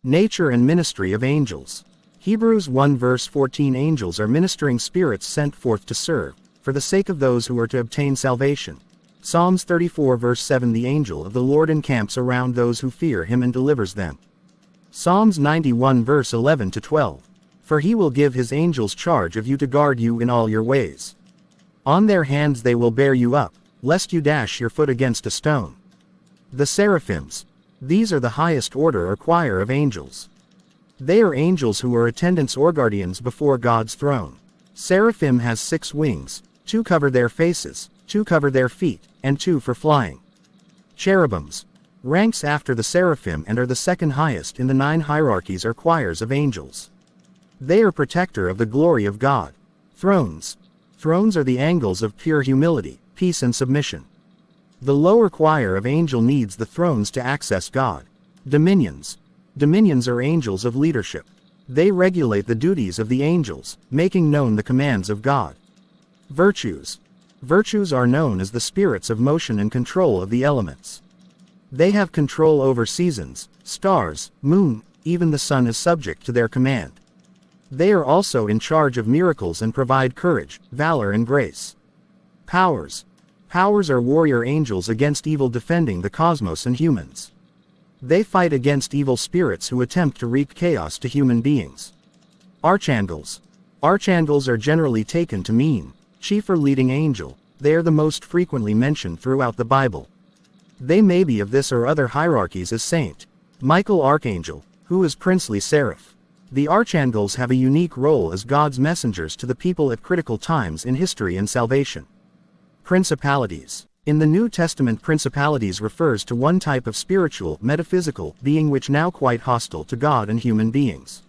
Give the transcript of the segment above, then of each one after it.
Nature and ministry of angels. Hebrews 1 verse 14. Angels are ministering spirits sent forth to serve, for the sake of those who are to obtain salvation. Psalms 34 verse 7. The angel of the Lord encamps around those who fear him and delivers them. Psalms 91 verse 11 to 12. For he will give his angels charge of you to guard you in all your ways. On their hands they will bear you up, lest you dash your foot against a stone. The seraphims. These are the highest order or choir of angels. They are angels who are attendants or guardians before God's throne. Seraphim has 6 wings, 2 cover their faces, 2 cover their feet, and 2 for flying. Cherubims. Ranks after the seraphim and are the second highest in the 9 hierarchies or choirs of angels. They are protector of the glory of God. Thrones. Thrones are the angles of pure humility, peace and submission. The lower choir of angel needs the thrones to access God. Dominions. Dominions are angels of leadership. They regulate the duties of the angels, making known the commands of God. Virtues. Virtues are known as the spirits of motion and control of the elements. They have control over seasons, stars, moon, even the sun is subject to their command. They are also in charge of miracles and provide courage, valor and grace. Powers. Powers are warrior angels against evil, defending the cosmos and humans. They fight against evil spirits who attempt to wreak chaos to human beings. Archangels. Archangels are generally taken to mean chief or leading angel. They are the most frequently mentioned throughout the Bible. They may be of this or other hierarchies as Saint Michael Archangel, who is princely seraph. The archangels have a unique role as God's messengers to the people at critical times in history and salvation. Principalities. In the New Testament, principalities refers to one type of spiritual, metaphysical being which now quite hostile to God and human beings.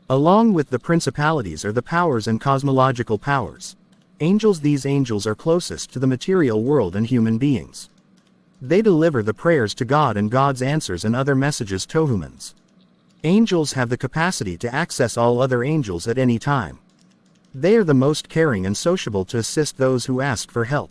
Along with the principalities are the powers and cosmological powers. Angels. These angels are closest to the material world and human beings. They deliver the prayers to God and God's answers and other messages to humans. Angels have the capacity to access all other angels at any time. They are the most caring and sociable to assist those who ask for help.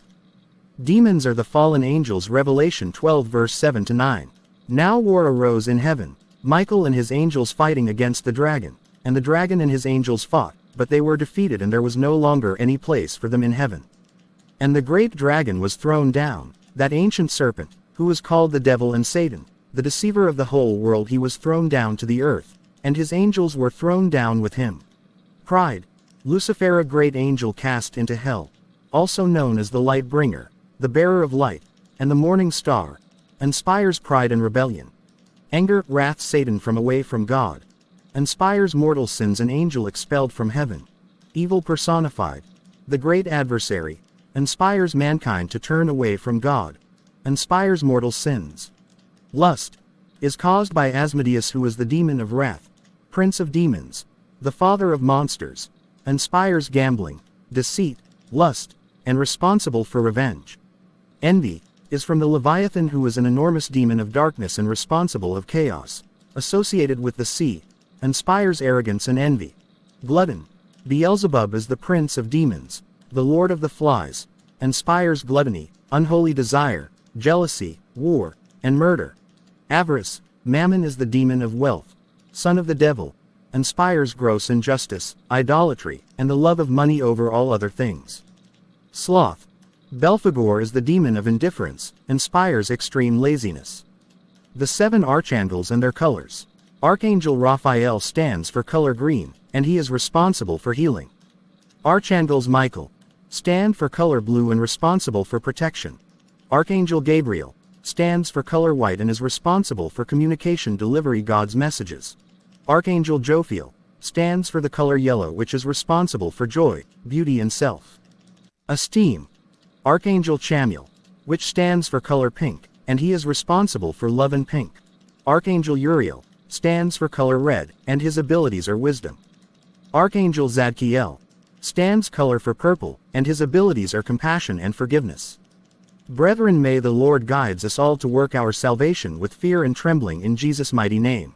Demons are the fallen angels. Revelation 12 verse 7 to 9. Now war arose in heaven, Michael and his angels fighting against the dragon, and the dragon and his angels fought, but they were defeated, and there was no longer any place for them in heaven. And the great dragon was thrown down, that ancient serpent, who is called the devil and Satan, the deceiver of the whole world. He was thrown down to the earth, and his angels were thrown down with him. Pride. Lucifer, a great angel cast into hell, also known as the light bringer, the bearer of light, and the morning star, inspires pride and rebellion. Anger, wrath. Satan from away from God, inspires mortal sins. An angel expelled from heaven. Evil personified. The great adversary, inspires mankind to turn away from God, inspires mortal sins. Lust is caused by Asmodeus, who is the demon of wrath, prince of demons, the father of monsters, inspires gambling, deceit, lust, and responsible for revenge. Envy is from the Leviathan, who is an enormous demon of darkness and responsible of chaos, associated with the sea, inspires arrogance and envy. Glutton. Beelzebub is the prince of demons, the lord of the flies, inspires gluttony, unholy desire, jealousy, war, and murder. Avarice. Mammon is the demon of wealth, son of the devil, inspires gross injustice, idolatry, and the love of money over all other things. Sloth. Belphegor is the demon of indifference, inspires extreme laziness. The 7 archangels and their colors. Archangel Raphael stands for color green, and he is responsible for healing. Archangels Michael stand for color blue and responsible for protection. Archangel Gabriel stands for color white and is responsible for communication, delivery God's messages. Archangel Jophiel stands for the color yellow, which is responsible for joy, beauty and self esteem. Archangel Chamuel, which stands for color pink, and he is responsible for love and pink. Archangel Uriel stands for color red, and his abilities are wisdom. Archangel Zadkiel stands color for purple, and his abilities are compassion and forgiveness. Brethren, may the Lord guides us all to work our salvation with fear and trembling in Jesus' mighty name.